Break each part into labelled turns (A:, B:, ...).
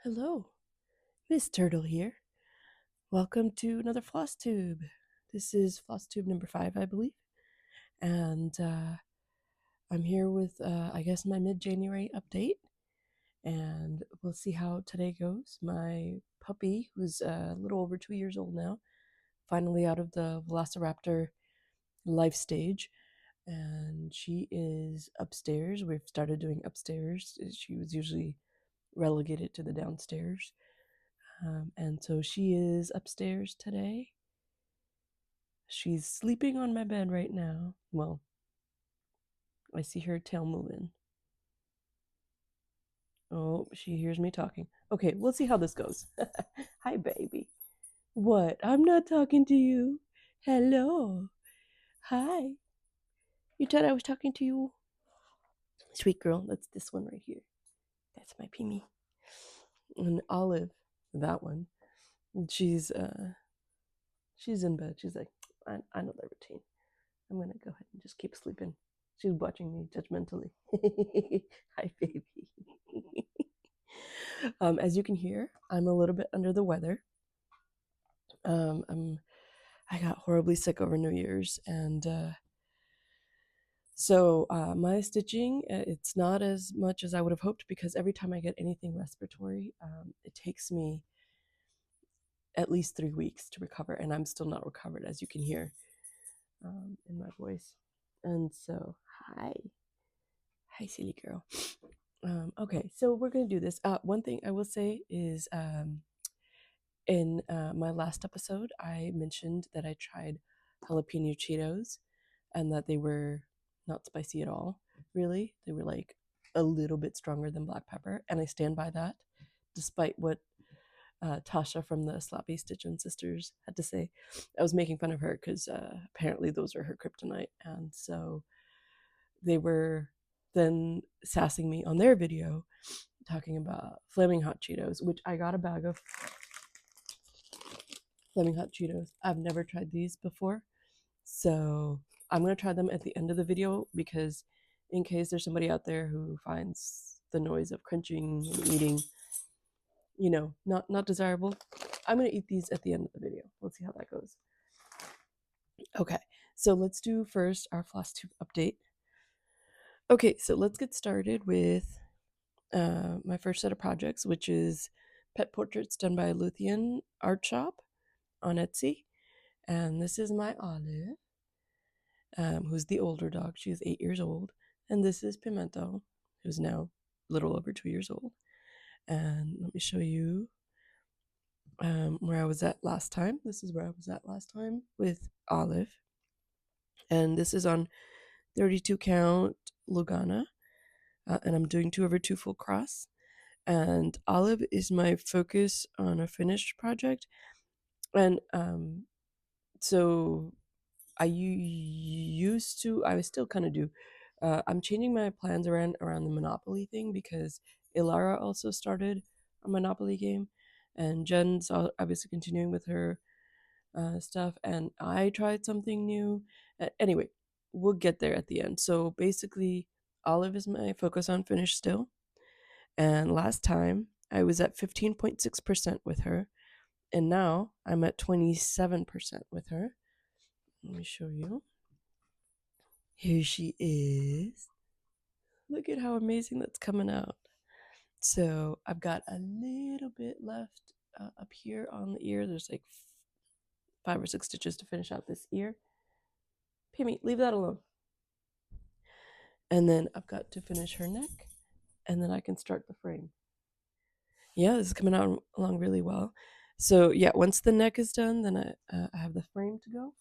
A: Hello, Miss Turtle here. Welcome to another Flosstube. This is Flosstube number 5, I believe. And I'm here with, I guess, my mid-January update. And we'll see how today goes. My puppy, who's a little over 2 years old now, finally out of the Velociraptor life stage. And she is upstairs. We've started doing upstairs. She was usually relegated to the downstairs. And so she is upstairs today. She's sleeping on my bed right now. Well, I see her tail moving. Oh, she hears me talking. Okay, we'll see how this goes. Hi, baby. What? I'm not talking to you. Hello. Hi. You thought I was talking to you? Sweet girl, that's this one right here. That's my Pimi. And Olive, that one. She's in bed. She's like, I know that routine. I'm gonna go ahead and just keep sleeping. She's watching me judgmentally. Hi, baby. As you can hear, I'm a little bit under the weather. I got horribly sick over New Year's, and so my stitching, it's not as much as I would have hoped, because every time I get anything respiratory, it takes me at least 3 weeks to recover, and I'm still not recovered, as you can hear in my voice. And so, hi, silly girl. Okay, so we're gonna do this. One thing I will say is, in my last episode, I mentioned that I tried jalapeno Cheetos and that they were not spicy at all. Really, they were like a little bit stronger than black pepper, and I stand by that, despite what Tasha from the Sloppy Stitchin' Sisters had to say. I was making fun of her because apparently those are her kryptonite, and so they were then sassing me on their video talking about flaming hot Cheetos, which I got a bag of flaming hot Cheetos. I've never tried these before, so I'm gonna try them at the end of the video, because in case there's somebody out there who finds the noise of crunching and eating, not desirable, I'm gonna eat these at the end of the video. Let's see how that goes. Okay, so let's do first our Flosstube update. Okay, so let's get started with my first set of projects, which is pet portraits done by Luthien Art Shop on Etsy. And this is my Olive, who's the older dog. She is 8 years old. And this is Pimento, who's now a little over 2 years old. And let me show you where I was at last time. This is where I was at last time with Olive. And this is on 32 count Lugana. And I'm doing 2/2 full cross. And Olive is my focus on a finished project. And so I still kind of do. I'm changing my plans around the Monopoly thing, because Ilara also started a Monopoly game, and Jen's obviously continuing with her stuff, and I tried something new. Anyway, we'll get there at the end. So basically, Olive is my focus on finish still, and last time I was at 15.6% with her, and now I'm at 27% with her. Let me show you. Here she is. Look at how amazing that's coming out. So I've got a little bit left up here on the ear. There's like 5 or 6 stitches to finish out this ear. Pimmy, leave that alone. And then I've got to finish her neck, and then I can start the frame. Yeah, this is coming out along really well. So yeah, once the neck is done, then I have the frame to go.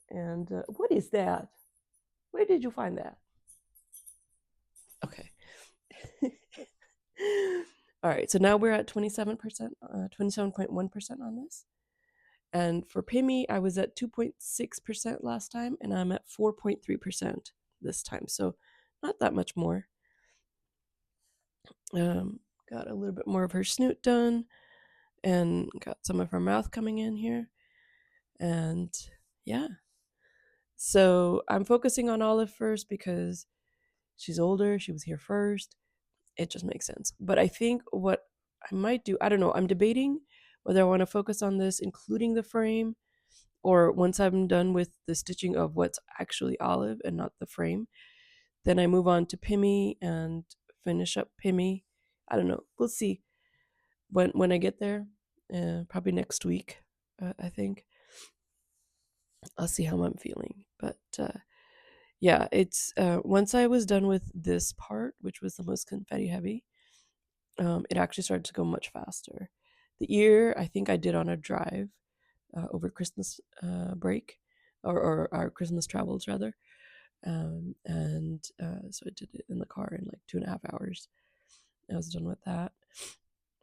A: And what is that? Where did you find that? Okay. All right, so now we're at 27%, 27.1% on this. And for Pimmy, I was at 2.6% last time, and I'm at 4.3% this time. So not that much more. Got a little bit more of her snoot done, and got some of her mouth coming in here. And yeah. So I'm focusing on Olive first because she's older. She was here first. It just makes sense. But I think what I might do, I don't know, I'm debating whether I want to focus on this, including the frame, or once I'm done with the stitching of what's actually olive and not the frame, then I move on to Pimmy and finish up Pimmy. I don't know. We'll see when I get there. Probably next week, I think. I'll see how I'm feeling. But yeah, it's once I was done with this part, which was the most confetti heavy, it actually started to go much faster. The ear, I think I did on a drive over Christmas break, or our Christmas travels rather. And so I did it in the car in like 2.5 hours. I was done with that,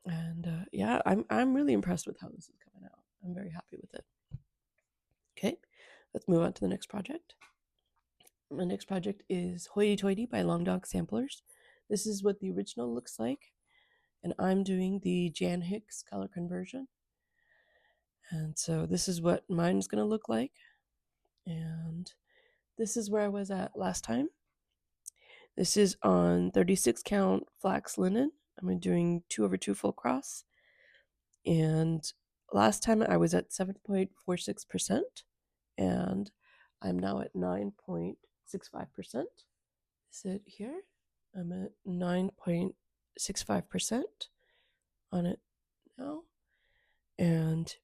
A: and yeah, I'm really impressed with how this is coming out. I'm very happy with it. Okay, let's move on to the next project. My next project is Hoity Toity by Long Dog Samplers. This is what the original looks like, and I'm doing the Jan Hicks color conversion. And so this is what mine's going to look like. And this is where I was at last time. This is on 36 count flax linen. I'm doing 2/2 full cross. And last time I was at 7.46%, and I'm now at 9.65%. Is it here? I'm at 9.65% on it now. And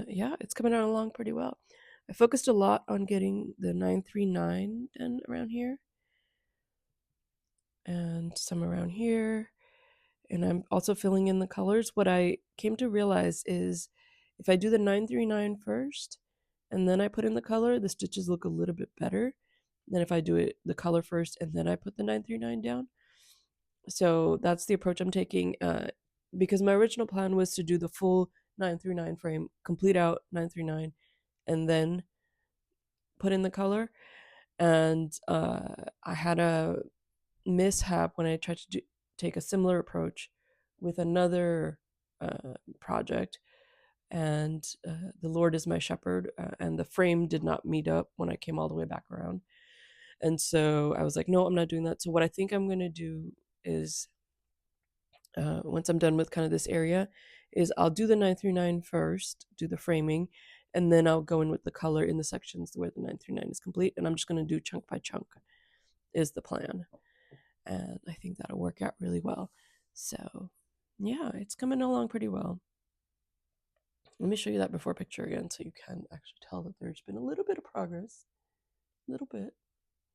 A: yeah, it's coming out along pretty well. I focused a lot on getting the 939 done around here and some around here. And I'm also filling in the colors. What I came to realize is if I do the 939 first and then I put in the color, the stitches look a little bit better than if I do it the color first and then I put the 939 down. So that's the approach I'm taking, because my original plan was to do the full 939 frame, complete out 939, and then put in the color. And I had a mishap when I tried to take a similar approach with another project, and the Lord is my shepherd, and the frame did not meet up when I came all the way back around. And so I was like, no, I'm not doing that. So what I think I'm going to do is, once I'm done with kind of this area, is I'll do the 939 first, do the framing, and then I'll go in with the color in the sections where the 939 is complete. And I'm just going to do chunk by chunk is the plan. And I think that'll work out really well. So yeah, it's coming along pretty well. Let me show you that before picture again so you can actually tell that there's been a little bit of progress. A little bit.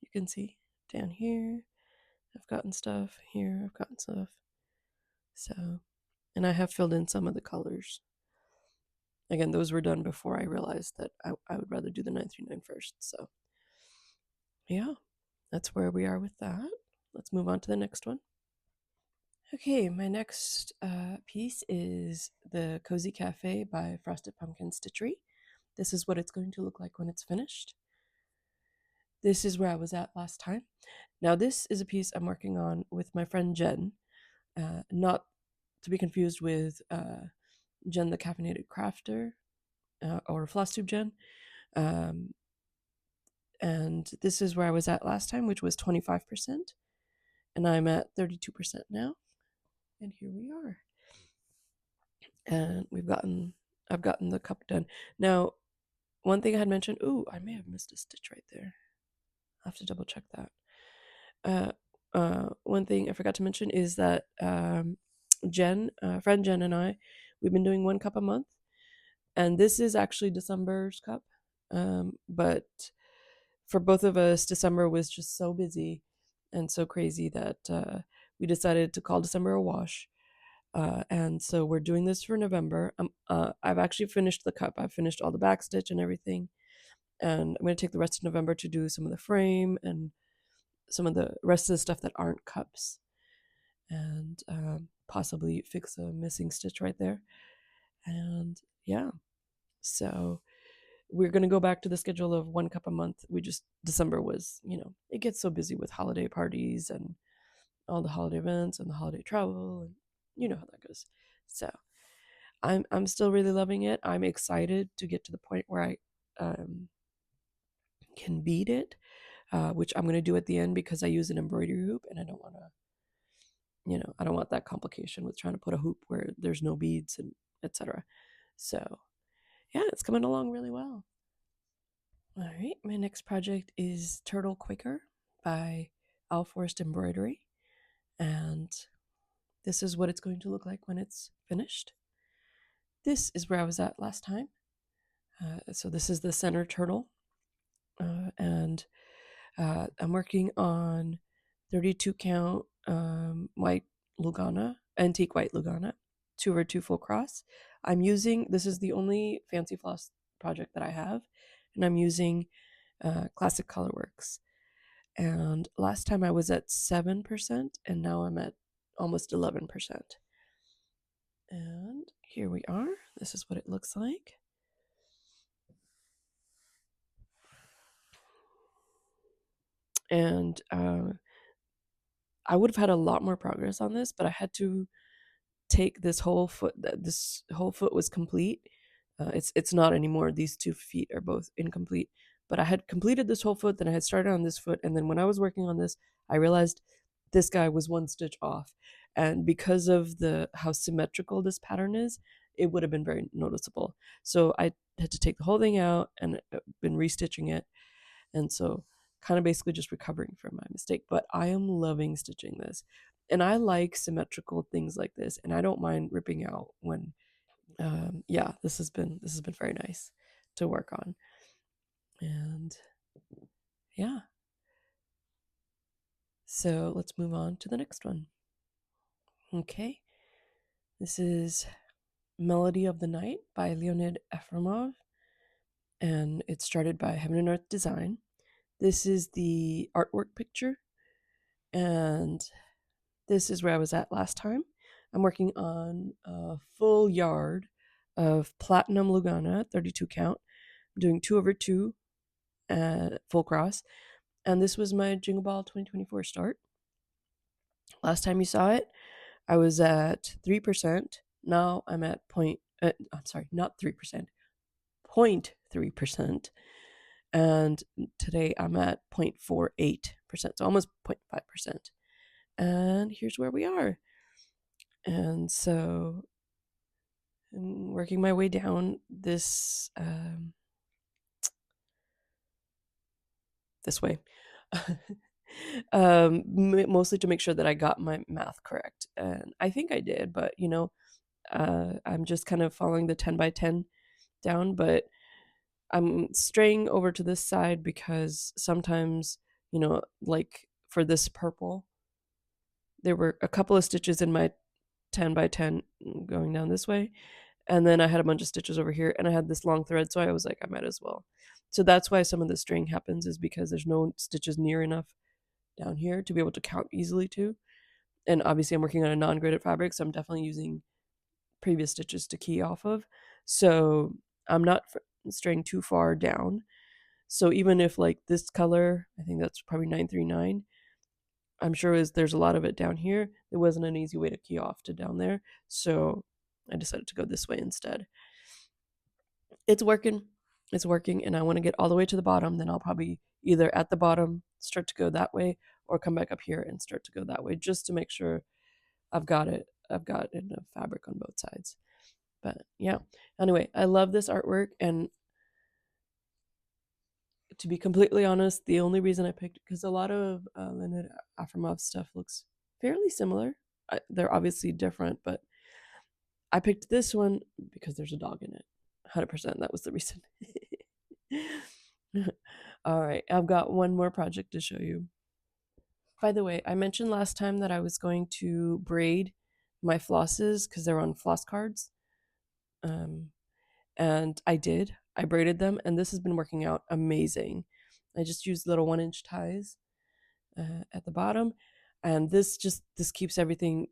A: You can see down here, I've gotten stuff. Here, I've gotten stuff. So, and I have filled in some of the colors. Again, those were done before I realized that I would rather do the 939 first. So, yeah, that's where we are with that. Let's move on to the next one. Okay, my next piece is the Cozy Cafe by Frosted Pumpkin Stitchery. This is what it's going to look like when it's finished. This is where I was at last time. Now, this is a piece I'm working on with my friend Jen, not to be confused with Jen the Caffeinated Crafter, or Flosstube Jen. And this is where I was at last time, which was 25%. And I'm at 32% now. And here we are. And I've gotten the cup done. Now, one thing I had mentioned, I may have missed a stitch right there. I'll have to double check that. One thing I forgot to mention is that Jen, friend Jen and I, we've been doing 1 cup a month. And this is actually December's cup. But for both of us, December was just so busy and so crazy that we decided to call December a wash. And so we're doing this for November. I've actually finished the cup. I've finished all the backstitch and everything. And I'm going to take the rest of November to do some of the frame and some of the rest of the stuff that aren't cups. And possibly fix a missing stitch right there. And yeah, so we're going to go back to the schedule of 1 cup a month. December was, it gets so busy with holiday parties and all the holiday events and the holiday travel, and you know how that goes. So I'm still really loving it. I'm excited to get to the point where I can bead it, which I'm going to do at the end because I use an embroidery hoop and I don't want to I don't want that complication with trying to put a hoop where there's no beads and etc. So yeah, it's coming along really well. All right, my next project is Turtle Quaker by Owl Forest Embroidery, and this is what it's going to look like when it's finished. This is where I was at last time. So this is the center turtle, and I'm working on 32 count white Lugana, antique white Lugana, 2/2 full cross. This is the only fancy floss project that I have, and I'm using Classic Colorworks. And last time I was at 7%, and now I'm at almost 11%. And here we are. This is what it looks like. And I would have had a lot more progress on this, but I had to take this whole foot. This whole foot was complete. It's not anymore. These 2 feet are both incomplete. But I had completed this whole foot, then I had started on this foot, and then when I was working on this, I realized this guy was 1 stitch off. And because of how symmetrical this pattern is, it would have been very noticeable. So I had to take the whole thing out and been restitching it. And so kind of basically just recovering from my mistake. But I am loving stitching this. And I like symmetrical things like this, and I don't mind ripping out when yeah, this has been very nice to work on. And yeah. So let's move on to the next one. Okay. This is Melody of the Night by Leonid Efremov, and it's started by Heaven and Earth Design. This is the artwork picture, and this is where I was at last time. I'm working on a full yard of platinum Lugana, 32 count. I'm doing 2/2 full cross, and this was my Jingle Ball 2024 start. Last time you saw it, I was at 3%. Now I'm at not 3%, 0.3%. And today I'm at 0.48%, so almost 0.5%. And here's where we are. And so I'm working my way down this way. Mostly to make sure that I got my math correct. And I think I did, but I'm just kind of following the 10 by 10 down, but I'm straying over to this side because sometimes, like for this purple, there were a couple of stitches in my 10 by 10 going down this way. And then I had a bunch of stitches over here, and I had this long thread, so I was like, I might as well. So that's why some of the straying happens, is because there's no stitches near enough down here to be able to count easily too. And obviously I'm working on a non-gridded fabric, so I'm definitely using previous stitches to key off of. So I'm not straying too far down. So even if like this color, I think that's probably 939, I'm sure there's a lot of it down here. There wasn't an easy way to key off to down there. So I decided to go this way instead. It's working. It's working, and I want to get all the way to the bottom. Then I'll probably either at the bottom start to go that way, or come back up here and start to go that way, just to make sure I've got enough fabric on both sides. But yeah, anyway, I love this artwork, and to be completely honest, the only reason I picked, because a lot of Leonid Afremov stuff looks fairly similar. They're obviously different, but I picked this one because there's a dog in it. 100%. That was the reason. All right, I've got one more project to show you. By the way, I mentioned last time that I was going to braid my flosses because they're on floss cards. And I did. I braided them, and this has been working out amazing. I just used little 1-inch ties at the bottom, and this keeps everything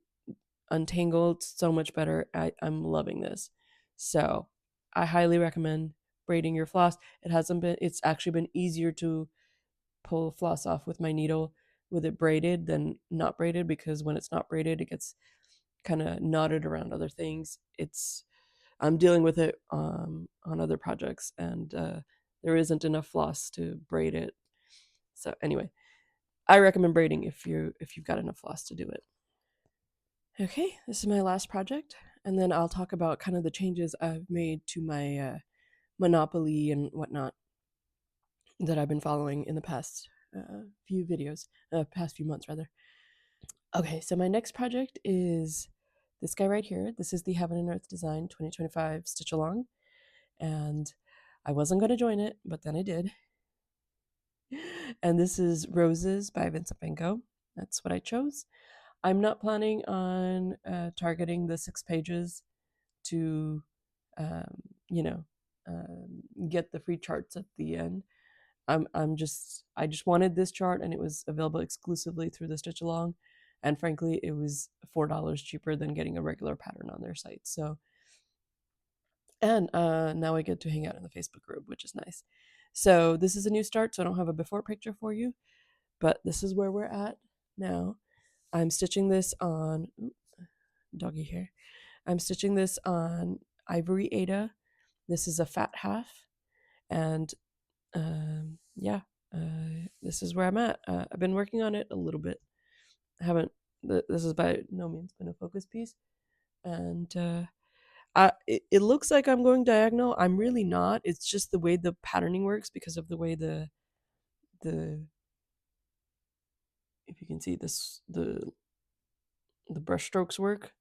A: untangled so much better. I'm loving this. So I highly recommend braiding your floss. It's actually been easier to pull floss off with my needle with it braided than not braided, because when it's not braided, it gets kind of knotted around other things. I'm dealing with it on other projects, and there isn't enough floss to braid it. So anyway, I recommend braiding if you've got enough floss to do it. Okay, this is my last project, and then I'll talk about kind of the changes I've made to my Monopoly and whatnot that I've been following in the past few videos, past few months rather. Okay, so my next project is this guy right here. This is the Heaven and Earth Design 2025 Stitch Along, and I wasn't going to join it, but then I did. And this is Roses by Vincent Van Gogh. That's what I chose. I'm not planning on targeting the 6 pages to, um, you know, get the free charts at the end. I just wanted this chart, and it was available exclusively through the Stitch Along, and frankly, it was $4 cheaper than getting a regular pattern on their site. So, and now I get to hang out in the Facebook group, which is nice. So this is a new start, so I don't have a before picture for you, but this is where we're at now. I'm stitching this on doggy hair. I'm stitching this on Ivory Ada. This is a fat half, and yeah, this is where I'm at. I've been working on it a little bit. I haven't. This is by no means been a focus piece, and it looks like I'm going diagonal. I'm really not. It's just the way the patterning works because of the way the if you can see this the brush strokes work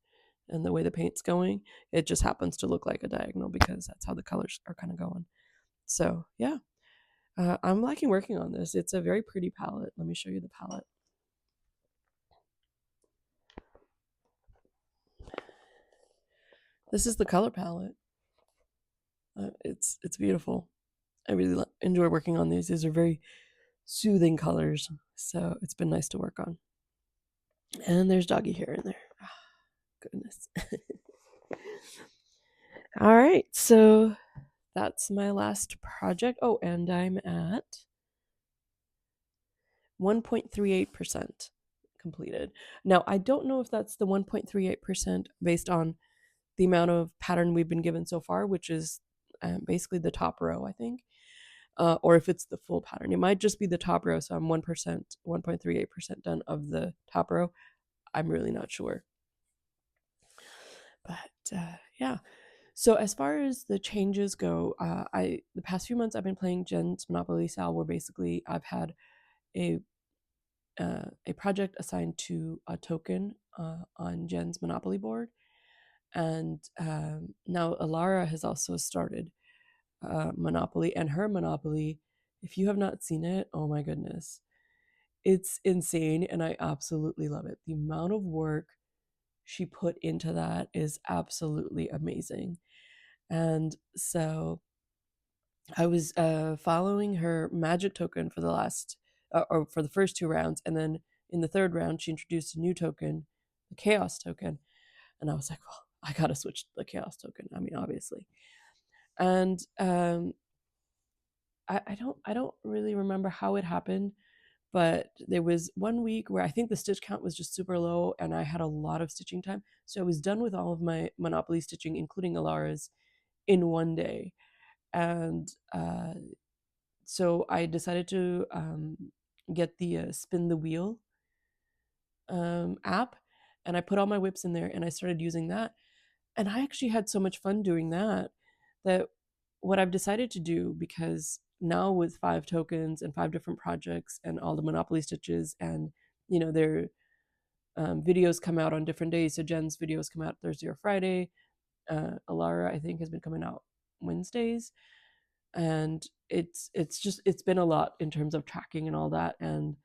A: and the way the paint's going. It just happens to look like a diagonal because that's how the colors are kind of going. So yeah, I'm liking working on this. It's a very pretty palette. Let me show you the palette. This is the color palette. It's beautiful. I really enjoy working on these. These are very soothing colors, so it's been nice to work on. And there's doggy hair in there. Oh, goodness. All right, so that's my last project. Oh, and I'm at 1.38% completed. Now, I don't know if that's the 1.38% based on the amount of pattern we've been given so far, which is basically the top row, I think, or if it's the full pattern. It might just be the top row, so I'm 1%, 1.38% done of the top row. I'm really not sure. But yeah. So as far as the changes go, the past few months I've been playing Jen's Monopoly Sal, where basically I've had a project assigned to a token on Jen's Monopoly board, and now Alara has also started Monopoly, and her Monopoly, if you have not seen it, oh my goodness, it's insane, and I absolutely love it. The amount of work she put into that is absolutely amazing. And so I was following her magic token for the last, or for the first 2 rounds, and then in the third round, she introduced a new token, the chaos token, and I was like, well, I gotta switch to the chaos token. I mean, obviously, and I don't really remember how it happened, but there was one week where I think the stitch count was just super low, and I had a lot of stitching time, so I was done with all of my Monopoly stitching, including Alara's, in one day, and so I decided to get the spin the wheel app, and I put all my whips in there, and I started using that, and I actually had so much fun doing that that what I've decided to do, because now with 5 tokens and 5 different projects and all the Monopoly stitches, and their videos come out on different days. So Jen's videos come out Thursday or Friday. Alara, I think, has been coming out Wednesdays, and it's been a lot in terms of tracking and all that. And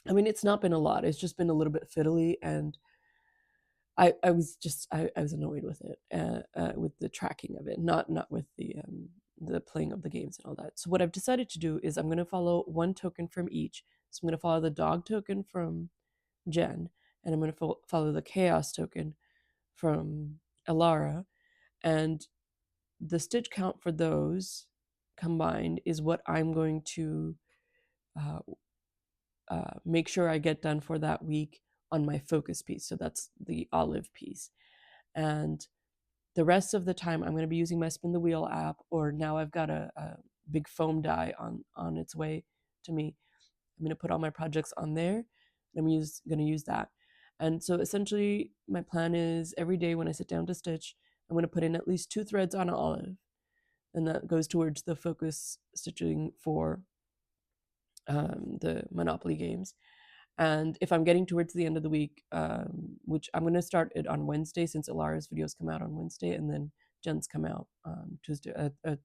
A: I mean, it's not been a lot. It's just been a little bit fiddly, and I was annoyed with it, with the tracking of it, not with the playing of the games and all that. So what I've decided to do is I'm going to follow one token from each. So I'm going to follow the dog token from Jen, and I'm going to follow the chaos token from Alara, and the stitch count for those combined is what I'm going to uh, make sure I get done for that week on my focus piece. So that's the olive piece. And the rest of the time, I'm going to be using my Spin the Wheel app, or now I've got a big foam die on its way to me. I'm going to put all my projects on there. And I'm going to use that. And so essentially, my plan is every day when I sit down to stitch, I'm going to put in at least 2 threads on an olive, and that goes towards the focus stitching for the Monopoly games. And if I'm getting towards the end of the week, which I'm going to start it on Wednesday since Alara's videos come out on Wednesday and then Jen's come out Tuesday,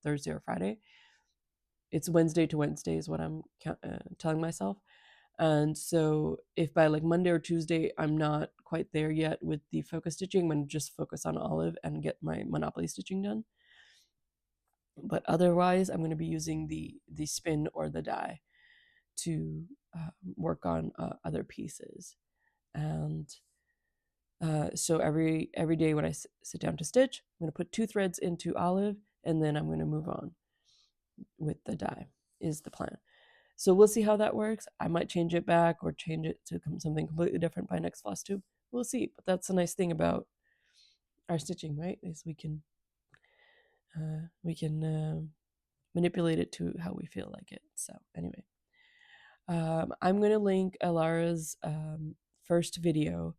A: Thursday or Friday. It's Wednesday to Wednesday is what I'm telling myself. And so if by like Monday or Tuesday I'm not quite there yet with the focus stitching, I'm going to just focus on olive and get my Monopoly stitching done. But otherwise, I'm going to be using the spin or the die to work on other pieces. And so every day when I sit down to stitch, I'm going to put 2 threads into olive, and then I'm going to move on with the die is the plan. So we'll see how that works. I might change it back or change it to something completely different by next Flosstube. We'll see. But that's a nice thing about our stitching, right? Is we can manipulate it to how we feel like it. So anyway, I'm going to link Alara's first video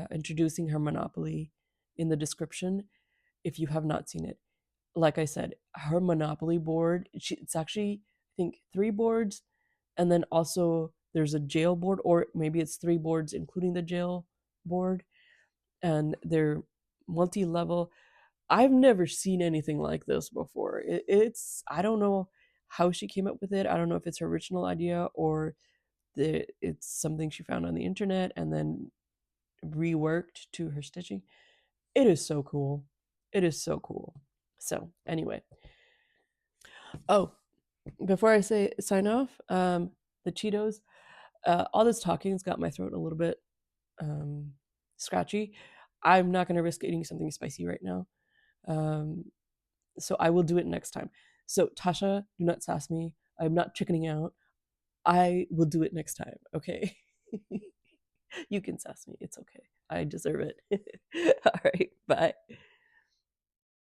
A: introducing her Monopoly in the description if you have not seen it. Like I said, her Monopoly board, it's actually, I think, 3 boards, and then also there's a jail board, or maybe it's 3 boards including the jail board, and they're multi-level. I've never seen anything like this before. It's, I don't know how she came up with it. I don't know if it's her original idea or it's something she found on the internet and then reworked to her stitching. It is so cool. It is so cool. So anyway, oh, before I say sign off, the Cheetos, all this talking's got my throat a little bit scratchy. I'm not going to risk eating something spicy right now. So I will do it next time. So Tasha, do not sass me. I'm not chickening out. I will do it next time. Okay. You can sass me. It's okay. I deserve it. All right. Bye.